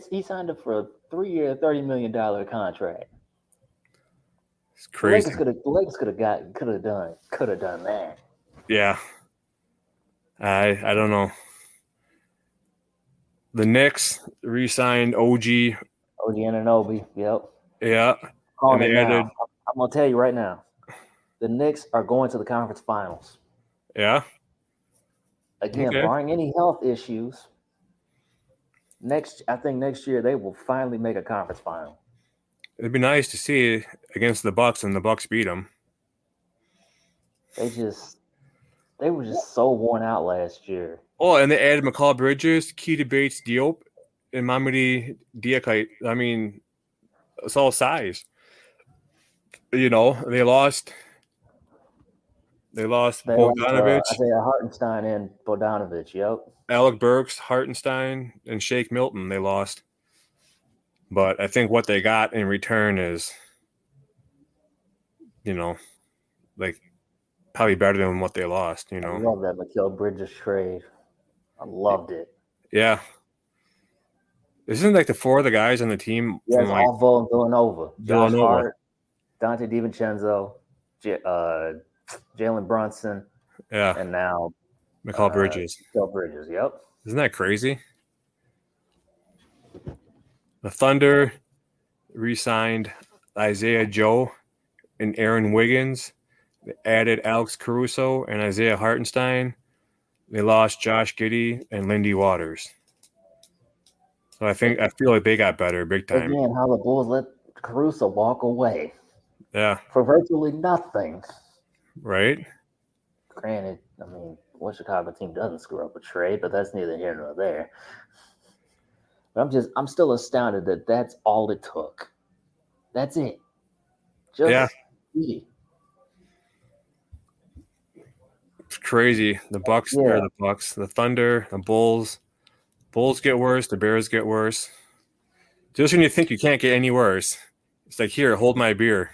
B: he signed up for a 3-year, $30 million contract.
A: It's crazy.
B: The Lakers could have done that.
A: Yeah. I don't know. The Knicks re-signed OG.
B: OG Anunoby, yep.
A: Yeah.
B: Calling it now. I'm gonna tell you right now. The Knicks are going to the conference finals.
A: Yeah.
B: Again, barring any health issues, I think next year they will finally make a conference final.
A: It'd be nice to see against the Bucks, and the Bucks beat them.
B: They were just so worn out last year.
A: Oh, and they added McCall Bridges, Keita Bates Diop, and Mamadi Diakite. I mean, it's all size. You know, they lost Bogdanovich.
B: Isaiah Hartenstein and Bogdanovich, yep.
A: Alec Burks, Hartenstein, and Shake Milton, they lost. But I think what they got in return is, like probably better than what they lost. I
B: love that McKell Bridges trade. I loved it.
A: Yeah. Isn't like the four of the guys on the team?
B: Yeah, it's all Villanova. Josh Hart, Dante DiVincenzo, Jalen Brunson.
A: Yeah.
B: And now
A: McCall Bridges.
B: McCall Bridges, yep.
A: Isn't that crazy? The Thunder re-signed Isaiah Joe and Aaron Wiggins. They added Alex Caruso and Isaiah Hartenstein. They lost Josh Giddey and Lindy Waters. So I feel like they got better big time.
B: Again, how the Bulls let Caruso walk away.
A: Yeah.
B: For virtually nothing.
A: Right?
B: Granted, I mean, what Chicago team doesn't screw up a trade, but that's neither here nor there. But I'm still astounded that that's all it took. That's it. Just easy.
A: It's crazy. The Bucks, the Thunder, the Bulls. Bulls get worse. The Bears get worse. Just when you think you can't get any worse, it's like, here, hold my beer.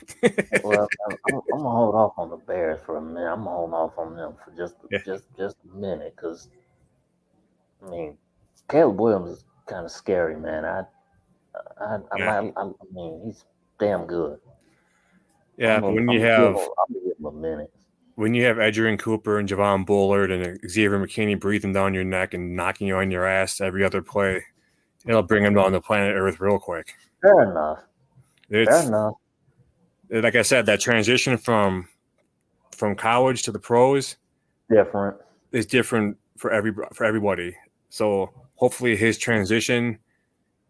B: Well, I'm gonna hold off on the Bears for a minute. I'm gonna hold off on them for just a minute, because I mean, Caleb Williams is kind of scary, man. I mean, he's damn good.
A: Yeah, but when you have
B: I'll give him a minute.
A: When you have Edgerrin Cooper and Javon Bullard and Xavier McKinney breathing down your neck and knocking you on your ass every other play, it'll bring them down to planet Earth real quick.
B: Fair enough.
A: Like I said, that transition from college to the pros is different for everybody. So hopefully his transition,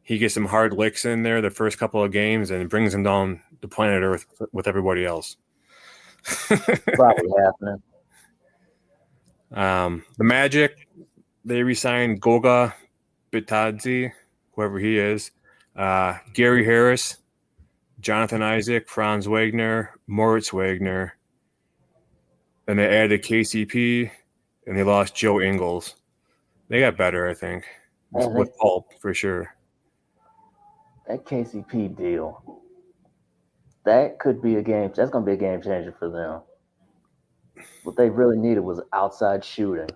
A: he gets some hard licks in there the first couple of games and brings him down to planet Earth with everybody else.
B: Probably happening.
A: The Magic, they re-signed Goga Bitadze, whoever he is, Gary Harris, Jonathan Isaac, Franz Wagner, Moritz Wagner, and they added KCP, and they lost Joe Ingles. They got better, I think, with Pulp for sure.
B: That KCP deal, that could be that's going to be a game changer for them. What they really needed was outside shooting.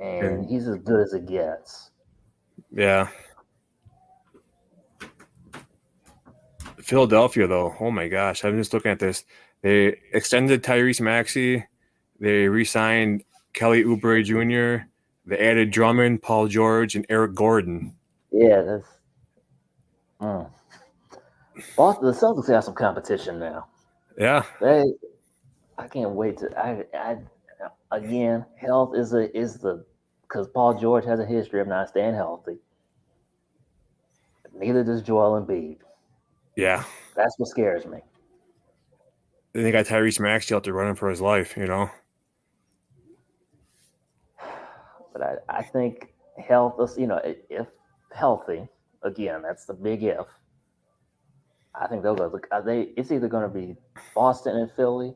B: And he's as good as it gets.
A: Yeah. Philadelphia, though, oh my gosh, I'm just looking at this. They extended Tyrese Maxey. They re-signed Kelly Oubre Jr. They added Drummond, Paul George, and Eric Gordon.
B: Yeah, that's. Boston, the Celtics have some competition now.
A: Yeah.
B: I can't wait to. I again, health is the because Paul George has a history of not staying healthy. Neither does Joel Embiid.
A: Yeah.
B: That's what scares me.
A: Then they got Tyrese Maxey out there running for his life, you know?
B: But I think health is, if healthy, again, that's the big if. I think they'll go. Look, it's either going to be Boston and Philly,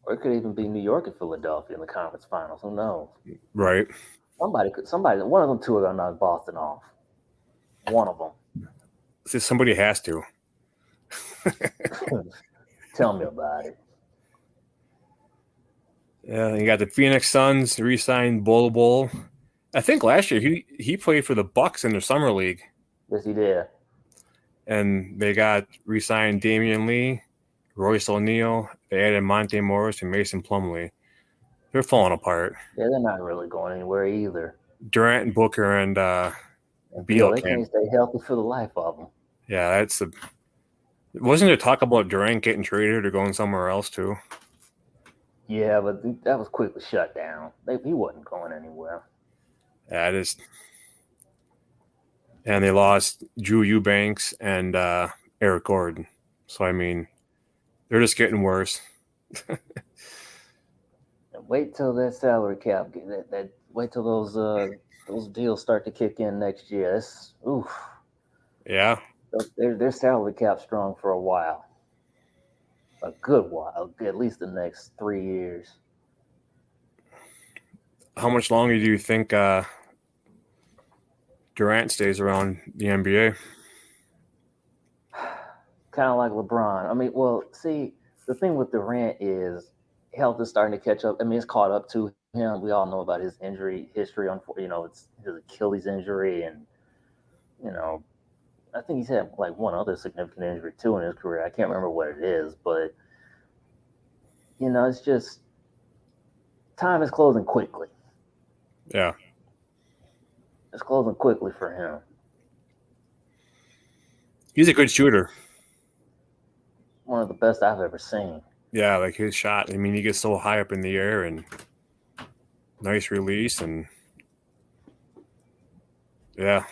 B: or it could even be New York and Philadelphia in the conference finals. Who knows?
A: Right.
B: One of them two are going to knock Boston off. One of them.
A: So somebody has to.
B: Tell me about it.
A: Yeah, you got the Phoenix Suns re-signed Bol. I think last year he played for the Bucks in the summer league.
B: Yes, he did.
A: And they got re-signed Damian Lee, Royce O'Neal. They added Monte Morris and Mason Plumlee. They're falling apart.
B: Yeah, they're not really going anywhere either.
A: Durant, Booker, and
B: Beal,
A: Beal
B: they
A: can't.
B: can't stay healthy for the life of them.
A: Yeah, that's the. Wasn't there talk about Durant getting traded or going somewhere else too?
B: Yeah, but that was quickly shut down. He wasn't going anywhere.
A: Yeah, it is. And they lost Drew Eubanks and Eric Gordon. So I mean, they're just getting worse.
B: Wait till that salary cap wait till those deals start to kick in next year. Oof.
A: Yeah.
B: Their salary cap strong for a while. A good while, at least the next 3 years.
A: How much longer do you think Durant stays around the NBA?
B: Kind of like LeBron. I mean, well, see, the thing with Durant is health is starting to catch up. I mean, it's caught up to him. We all know about his injury history. It's his Achilles injury, and you know, I think he's had like one other significant injury too in his career. I can't remember what it is, but it's just time is closing quickly.
A: Yeah.
B: It's closing quickly for him.
A: He's a good shooter.
B: One of the best I've ever seen.
A: Yeah, like his shot. I mean, he gets so high up in the air and nice release and yeah.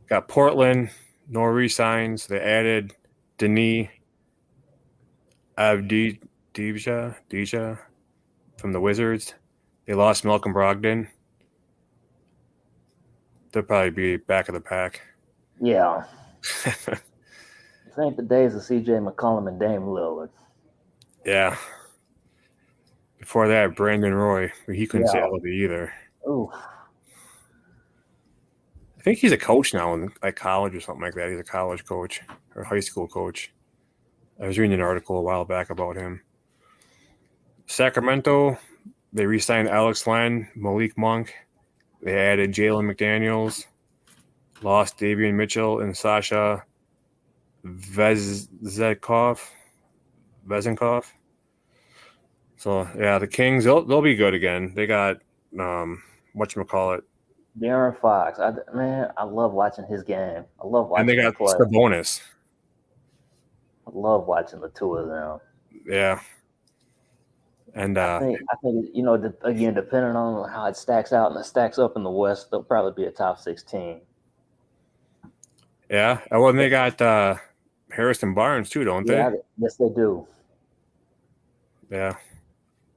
A: Got Portland, no re-signs. They added Denis Avdija from the Wizards. They lost Malcolm Brogdon. They'll probably be back of the pack.
B: Yeah. This ain't the days of C.J. McCollum and Dame Lillard.
A: Yeah. Before that, Brandon Roy. He couldn't stay healthy either.
B: Ooh.
A: I think he's a coach now in like college or something like that. He's a college coach or high school coach. I was reading an article a while back about him. Sacramento, they re-signed Alex Len, Malik Monk. They added Jalen McDaniels, lost Davian Mitchell and Sasha Vezenkov. So yeah, the Kings they'll be good again. They got whatchamacallit.
B: De'Aaron Fox. I love watching his game. I love watching
A: And they got the bonus.
B: I love watching the two of them.
A: Yeah. And
B: I think again, depending on how it stacks out and it stacks up in the West, they'll probably be a top 16.
A: Yeah. Well, and they got Harrison Barnes too, don't they?
B: Yes, they do.
A: Yeah.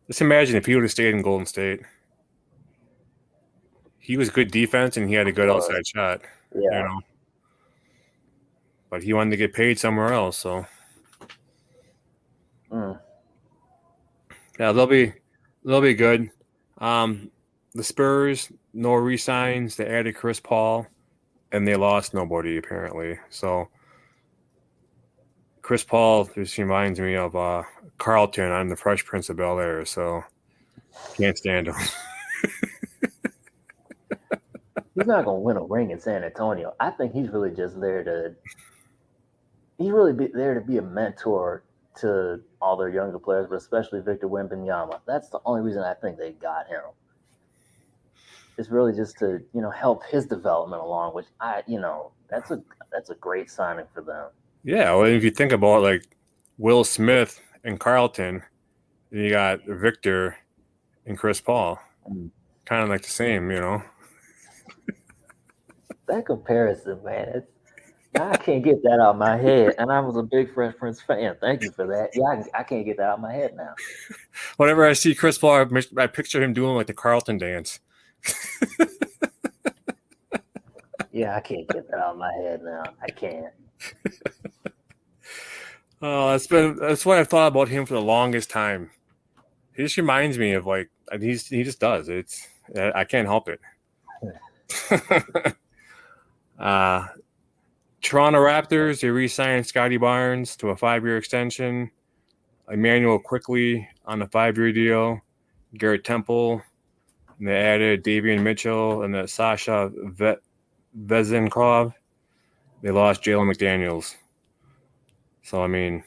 A: Just imagine if he would have stayed in Golden State. He was good defense and he had a good outside shot.
B: Yeah.
A: But he wanted to get paid somewhere else, so. Yeah, they'll be good. The Spurs, no re-signs. They added Chris Paul, and they lost nobody apparently. So Chris Paul just reminds me of Carlton on the Fresh Prince of Bel-Air. So can't stand him.
B: He's not going to win a ring in San Antonio. I think he's really just there to. He's really there to be a mentor to all their younger players, but especially Victor Wembanyama. That's the only reason I think they got him. It's really just to help his development along, which that's a great signing for them.
A: Yeah, well, if you think about like Will Smith and Carlton. Then you got Victor and Chris Paul. Kind of like the same, you know.
B: That comparison, man. I can't get that out of my head. And I was a big Fresh Prince fan. Thank you for that. Yeah, I can't get that out of my head now.
A: Whenever I see Chris Paul, I picture him doing like the Carlton dance.
B: Yeah, I can't get that out of my head now. I can't.
A: Oh, that's what I've thought about him for the longest time. He just reminds me of like he just does. I can't help it. Toronto Raptors, they re-signed Scotty Barnes to a 5-year extension. Emmanuel Quickly on a 5-year deal. Garrett Temple. And they added Davian Mitchell and Sasha Vezenkov. They lost Jalen McDaniels. So, I mean...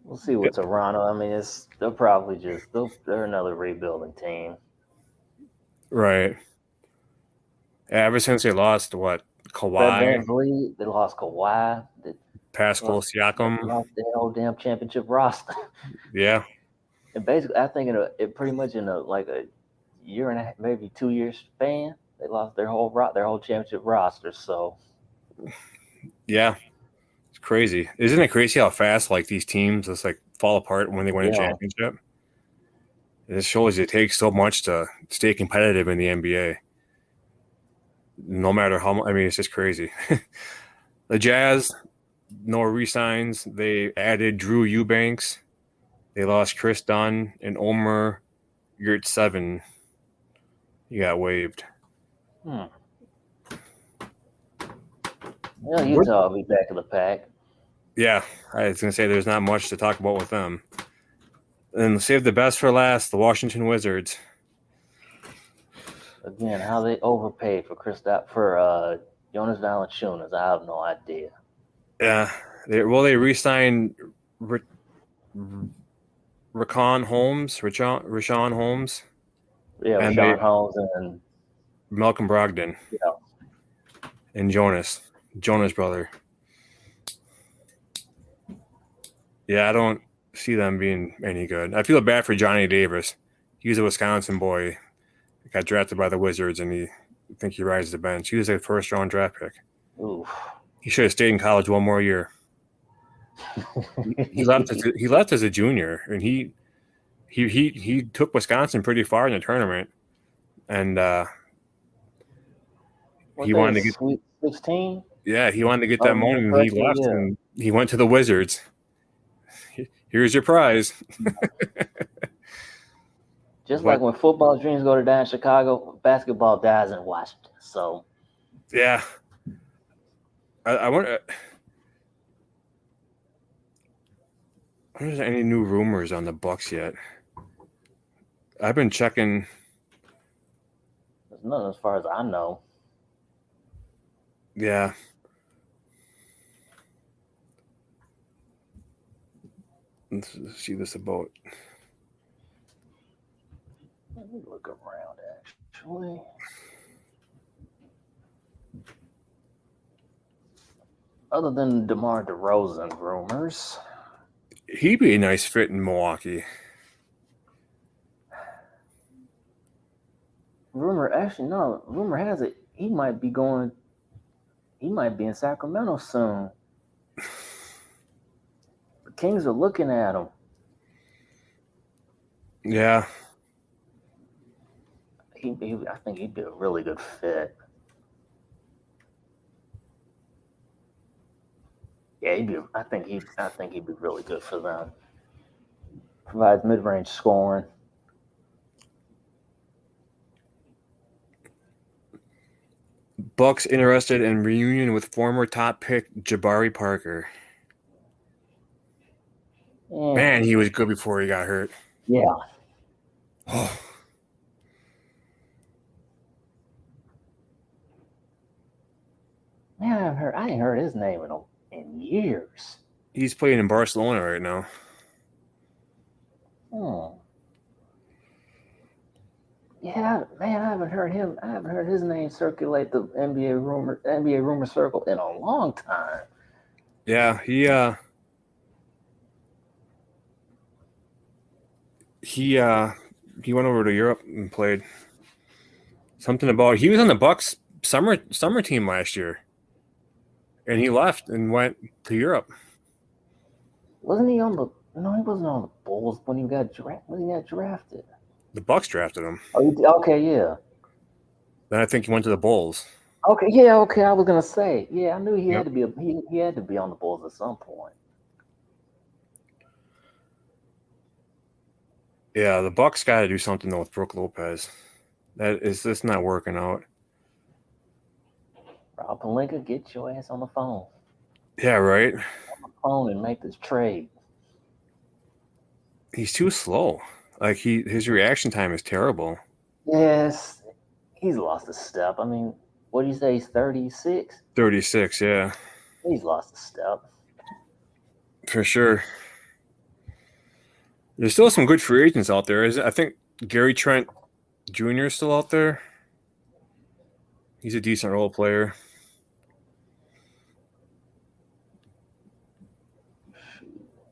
B: We'll see with Toronto. I mean, they'll probably they're another rebuilding team.
A: Right. Ever since they lost, what, Kawhi?
B: They lost Kawhi.
A: Pascal Siakam.
B: They lost their whole damn championship roster.
A: Yeah.
B: And basically, I think pretty much in a year and a half, maybe 2 years span, they lost their whole championship roster. So,
A: yeah, it's crazy. Isn't it crazy how fast like these teams just like fall apart when they win a championship? It shows it takes so much to stay competitive in the NBA. No matter how much, I mean, it's just crazy. The Jazz, no re-signs. They added Drew Eubanks. They lost Chris Dunn and Omer Yurtseven. He got waived.
B: Well, Utah will be back in the pack.
A: Yeah, I was going to say there's not much to talk about with them. And save the best for last, the Washington Wizards.
B: Again, how they overpaid for Jonas Valanciunas, I have no idea.
A: Yeah, they re-signed Rashawn Holmes.
B: Yeah,
A: and
B: Rashawn Holmes and
A: Malcolm Brogdon.
B: Yeah.
A: And Jonas brother. Yeah, I don't see them being any good. I feel bad for Johnny Davis. He's a Wisconsin boy. He got drafted by the Wizards, and I think he rides the bench. He was a first-round draft pick.
B: Oof.
A: He should have stayed in college one more year. He left as a junior, and he took Wisconsin pretty far in the tournament, and he wanted to get
B: Sweet 16.
A: Yeah, he wanted to get that money, and he left, and he went to the Wizards. Here's your prize.
B: Just like when football dreams go to die in Chicago, basketball dies in Washington. So,
A: yeah, I wonder. Are there any new rumors on the Bucks yet? I've been checking.
B: There's none as far as I know.
A: Yeah. Let's see this about.
B: Let me look around, actually. Other than DeMar DeRozan rumors.
A: He'd be a nice fit in Milwaukee.
B: Rumor has it he might be in Sacramento soon. The Kings are looking at him.
A: Yeah.
B: I think he'd be a really good fit. Yeah, I think he'd be really good for them. Provides mid-range scoring.
A: Bucks interested in reunion with former top pick Jabari Parker. Yeah. Man, he was good before he got hurt.
B: Yeah. Man, I ain't heard his name in years.
A: He's playing in Barcelona right now.
B: Yeah, man, I haven't heard his name circulate the NBA rumor circle in a long time.
A: Yeah, he He went over to Europe and played. Something about he was on the Bucks summer team last year, and he left and went to Europe.
B: Wasn't he on the? No, he wasn't on the Bulls when he got drafted.
A: The Bucks drafted him.
B: Oh, okay, yeah.
A: Then I think he went to the Bulls.
B: Okay, yeah, okay. I was gonna say, yeah, I knew he
A: Yep.
B: had to be. He had to be on the Bulls at some point.
A: Yeah, the Bucks got to do something though with Brook Lopez. That is just not working out.
B: Rob Pelinka, get your ass on the phone.
A: Yeah, right.
B: On the phone and make this trade.
A: He's too slow. Like his reaction time is terrible.
B: Yes, he's lost a step. I mean, what do you say? He's 36.
A: 36, yeah,
B: He's lost a step.
A: for sure. There's still some good free agents out there. I think Gary Trent Jr. is still out there. He's a decent role player.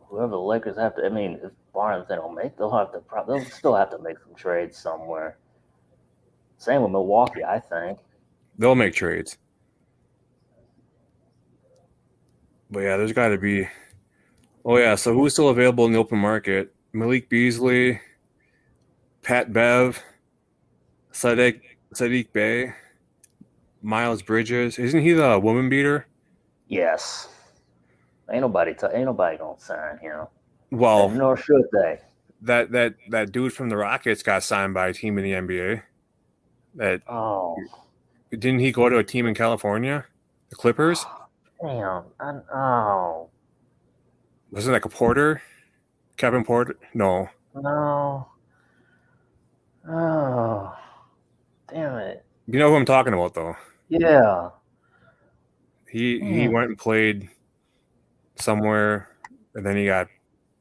B: Whoever the Lakers have to, I mean, if Barnes they don't make, they'll still have to make some trades somewhere. Same with Milwaukee, I think.
A: They'll make trades. But yeah, there's got to be. Oh yeah, so who's still available in the open market? Malik Beasley, Pat Bev, Sadiq Bey, Miles Bridges. Isn't he the woman beater?
B: Yes. Ain't nobody gonna sign him.
A: Well,
B: nor should they.
A: That dude from the Rockets got signed by a team in the NBA. Didn't he go to a team in California? The Clippers?
B: Damn.
A: Wasn't it like a Porter? Kevin Porter? No.
B: No. Oh. Damn it.
A: You know who I'm talking about though.
B: Yeah.
A: He went and played somewhere and then he got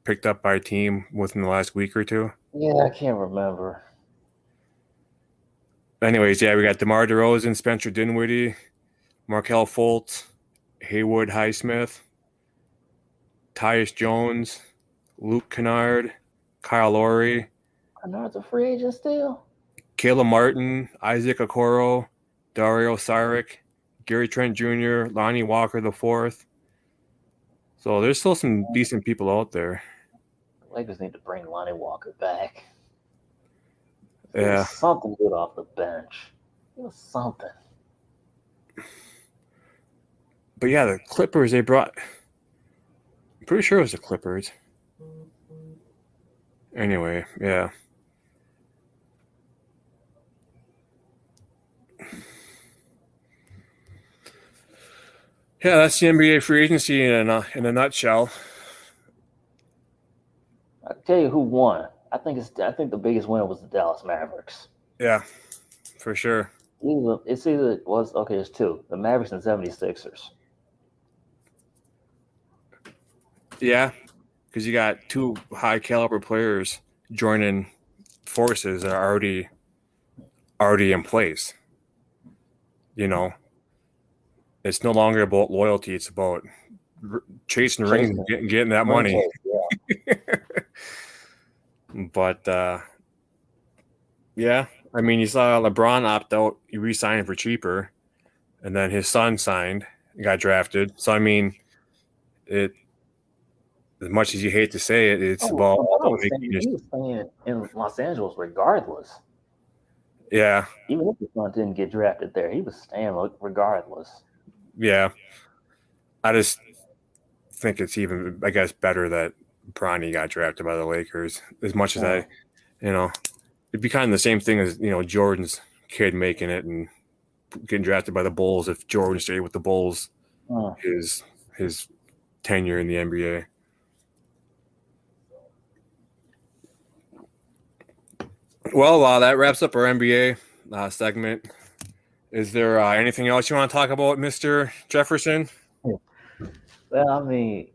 A: picked up by a team within the last week or two.
B: Yeah, I can't remember.
A: Anyways, yeah, we got DeMar DeRozan, Spencer Dinwiddie, Markelle Fultz, Haywood Highsmith, Tyus Jones, Luke Kennard, Kyle Lowry.
B: Kennard's a free agent still?
A: Caleb Martin, Isaac Okoro, Dario Saric, Gary Trent Jr., Lonnie Walker IV. So there's still some decent people out there.
B: The Lakers need to bring Lonnie Walker back.
A: Yeah.
B: Something good off the bench. Something.
A: But yeah, the Clippers, they brought... I'm pretty sure it was the Clippers. Anyway, yeah. Yeah, that's the NBA free agency in a nutshell.
B: I'll tell you who won. I think the biggest winner was the Dallas Mavericks.
A: Yeah, for sure.
B: It's two. The Mavericks and 76ers.
A: Yeah, because you got two high caliber players joining forces that are already in place. You know, it's no longer about loyalty; it's about chasing rings and getting that money.
B: Yeah.
A: But yeah, I mean, you saw LeBron opt out; he re-signed for cheaper, and then his son signed and got drafted. So I mean, it. As much as you hate to say it, it's about.
B: He was staying in Los Angeles regardless.
A: Yeah.
B: Even if his son didn't get drafted there, he was staying regardless.
A: Yeah. I just think it's even, I guess, better that Bronny got drafted by the Lakers. As much as it'd be kind of the same thing as, Jordan's kid making it and getting drafted by the Bulls if Jordan stayed with the Bulls his tenure in the NBA. Well, that wraps up our NBA segment. Is there anything else you want to talk about, Mr. Jefferson?
B: Well, I mean,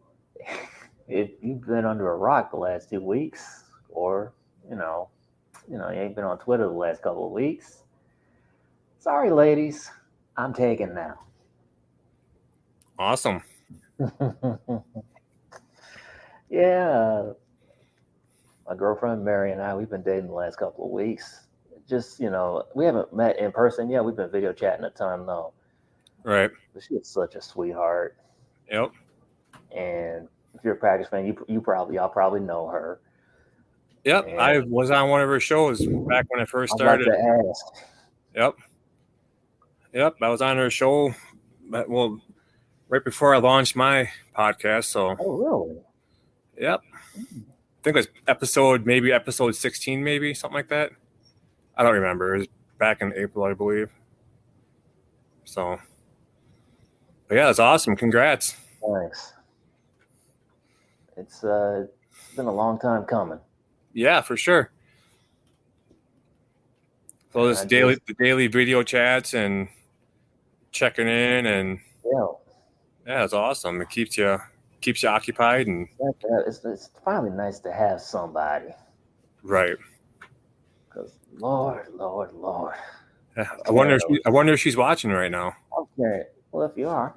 B: if you've been under a rock the last 2 weeks, or you ain't been on Twitter the last couple of weeks, sorry, ladies, I'm taken now. Awesome. Yeah. my girlfriend Mary and I, we've been dating the last couple of weeks. Just, we haven't met in person yet. We've been video chatting a ton though.
A: Right.
B: But she is such a sweetheart.
A: Yep.
B: And if you're a Packers fan, y'all probably know her.
A: Yep. And I was on one of her shows back when I first started.
B: I was about to ask.
A: Yep. Yep. I was on her show. Well, right before I launched my podcast. So.
B: Oh, really?
A: Yep. I think it was episode 16, maybe something like that. I don't remember. It was back in April, I believe. So, but yeah, it's awesome. Congrats.
B: Thanks. It's been a long time coming.
A: Yeah, for sure. So this the daily video chats and checking in and yeah, it's awesome. It keeps you occupied and
B: it's finally nice to have somebody.
A: Right.
B: Because Lord.
A: Yeah, I wonder if she's watching right now.
B: Okay. Well, if you are,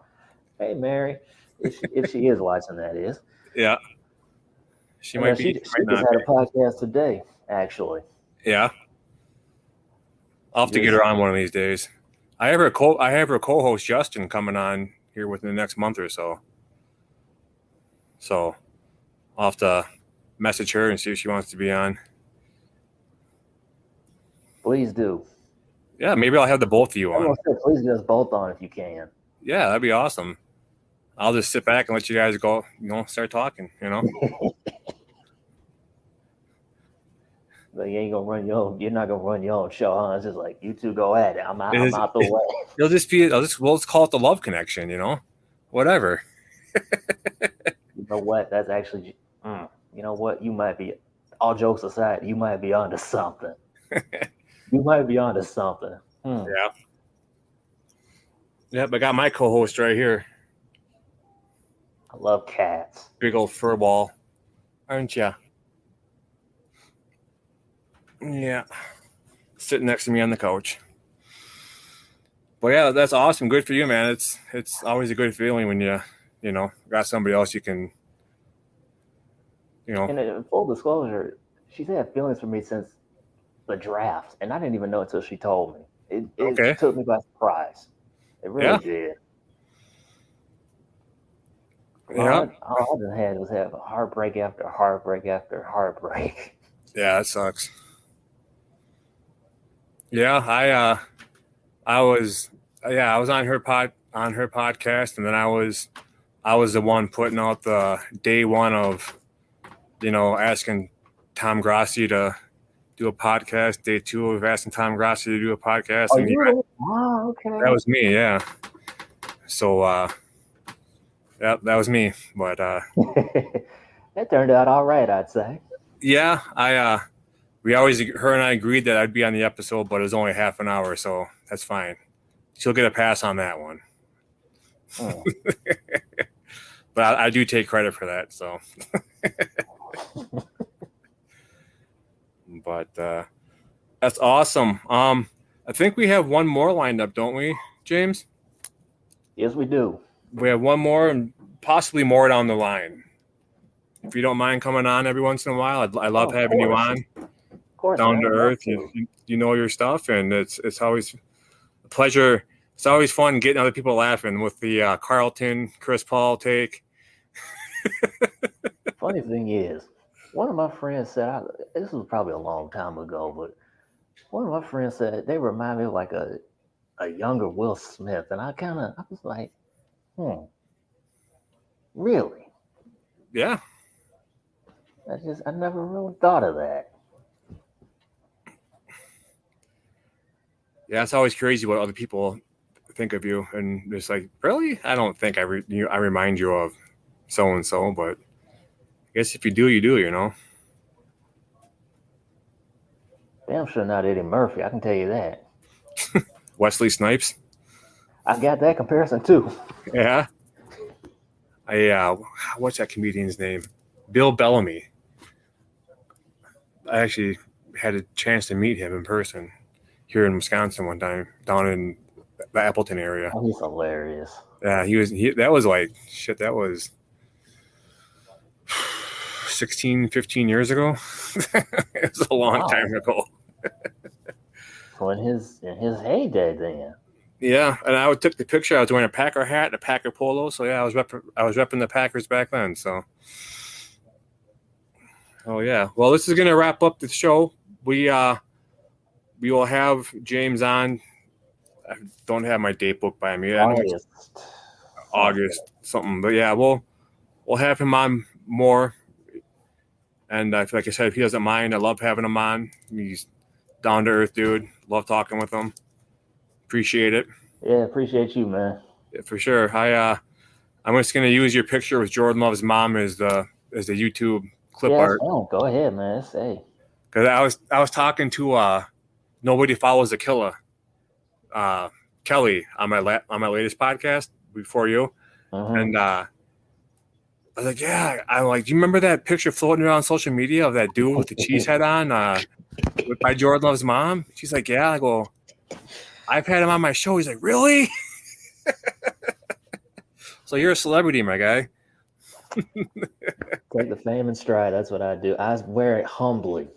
B: hey Mary, if she is watching, that is.
A: Yeah. She might be.
B: She just had a podcast today, actually.
A: Yeah. I'll have to get her on one of these days. I have her co-host Justin coming on here within the next month or so. So I'll have to message her and see if she wants to be on.
B: Please do.
A: Yeah, maybe I'll have the both of you on.
B: Please get us both on if you can.
A: Yeah, that'd be awesome. I'll just sit back and let you guys go, start talking,
B: But you ain't gonna run your own. You're not gonna run your own show, huh? It's just like you two go at it. I'm out the way.
A: We'll call it the love connection, whatever.
B: You know what? That's actually, you know what? You might be, all jokes aside, you might be onto something. You might be onto something.
A: Yeah. Yep, I got my co-host right here.
B: I love cats.
A: Big old fur ball, aren't ya? Yeah, sitting next to me on the couch. But yeah, that's awesome. Good for you, man. It's always a good feeling when you got somebody else you can.
B: And in full disclosure, she's had feelings for me since the draft, and I didn't even know until she told me. It took me by surprise. It really did.
A: Yeah.
B: All I had was have heartbreak after heartbreak after heartbreak.
A: Yeah, it sucks. Yeah, I was on her podcast, and then I was the one putting out the day one of, asking Tom Grassi to do a podcast. Day two of asking Tom Grassi to do a podcast.
B: Oh, okay.
A: That was me, yeah. So, yeah, that was me. But
B: that turned out all right, I'd say.
A: Yeah, her and I agreed that I'd be on the episode, but it was only half an hour, so that's fine. She'll get a pass on that one.
B: Oh.
A: But I do take credit for that, so. But that's awesome. I think we have one more lined up, don't we, James?
B: Yes, we do.
A: We have one more and possibly more down the line. If you don't mind coming on every once in a while, I love having you on.
B: Of course,
A: down to earth. You know your stuff, and it's always a pleasure. It's always fun getting other people laughing with the Carlton, Chris Paul take.
B: Funny thing is, one of my friends said, this was probably a long time ago, but one of my friends said they remind me of like a younger Will Smith, and I was like, really?
A: Yeah.
B: I never really thought of that.
A: Yeah, it's always crazy what other people think of you, and it's like, really? I don't think I remind you of so and so, but I guess if you do, you do,
B: Damn sure not Eddie Murphy. I can tell you that.
A: Wesley Snipes.
B: I got that comparison too.
A: Yeah. What's that comedian's name? Bill Bellamy. I actually had a chance to meet him in person here in Wisconsin one time, down in the Appleton area.
B: Oh, he's hilarious.
A: Yeah, that was like shit. That was 16, 15 years ago. It was a long time ago.
B: So in his heyday, then.
A: Yeah, and I took the picture. I was wearing a Packer hat and a Packer polo. So yeah, I was repping the Packers back then. So, oh yeah. Well, this is gonna wrap up the show. We will have James on. I don't have my date book by me. I know it's August something, but yeah, we'll have him on more. And like I said, if he doesn't mind, I love having him on. He's down to earth dude. Love talking with him. Appreciate it.
B: Yeah, appreciate you, man.
A: Yeah, for sure. I'm just gonna use your picture with Jordan Love's mom as the YouTube clip art.
B: Oh, go ahead, man. Say.
A: Because I was talking to Nobody Follows the Killer, Kelly on my latest podcast before you, and I was like, yeah, I'm like, do you remember that picture floating around social media of that dude with the cheese head on, by Jordan Love's mom? She's like, yeah. I go, I've had him on my show. He's like, really? So you're a celebrity, my guy.
B: Take the fame in stride. That's what I do. I wear it humbly.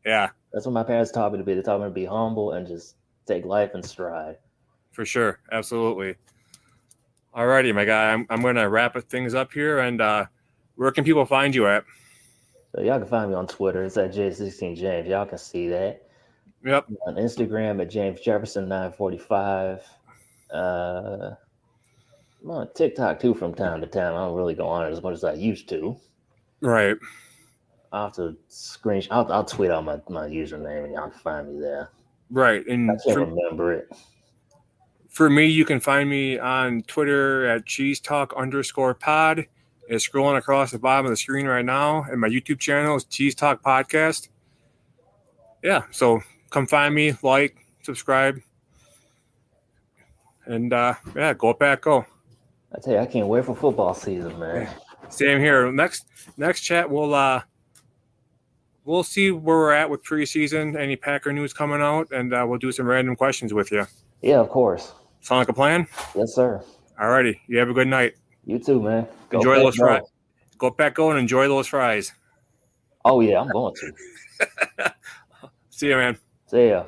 A: Yeah.
B: That's what my parents taught me to be. They taught me to be humble and just take life in stride.
A: For sure. Absolutely. Alrighty, my guy. I'm going to wrap things up here. And where can people find you at?
B: So y'all can find me on Twitter. It's at J16James. Y'all can see that.
A: Yep.
B: On Instagram at James Jefferson 945. I'm on TikTok too from time to time. I don't really go on it as much as I used to.
A: Right.
B: I'll have to screenshot. I'll tweet out my username and y'all can find me there.
A: Right. And
B: I can't remember it.
A: For me, you can find me on Twitter at CheezeTalk_pod. It's scrolling across the bottom of the screen right now. And my YouTube channel is CheezeTalk Podcast. Yeah. So come find me, like, subscribe. And yeah, go back, go.
B: I tell you, I can't wait for football season, man.
A: Same here. Next chat, we'll see where we're at with preseason, any Packer news coming out, and we'll do some random questions with you.
B: Yeah, of course.
A: Sound like a plan?
B: Yes, sir.
A: All righty. You have a good night.
B: You too, man.
A: Enjoy those fries. Go back, go, and enjoy those fries.
B: Oh, yeah, I'm going to.
A: See ya, man.
B: See ya.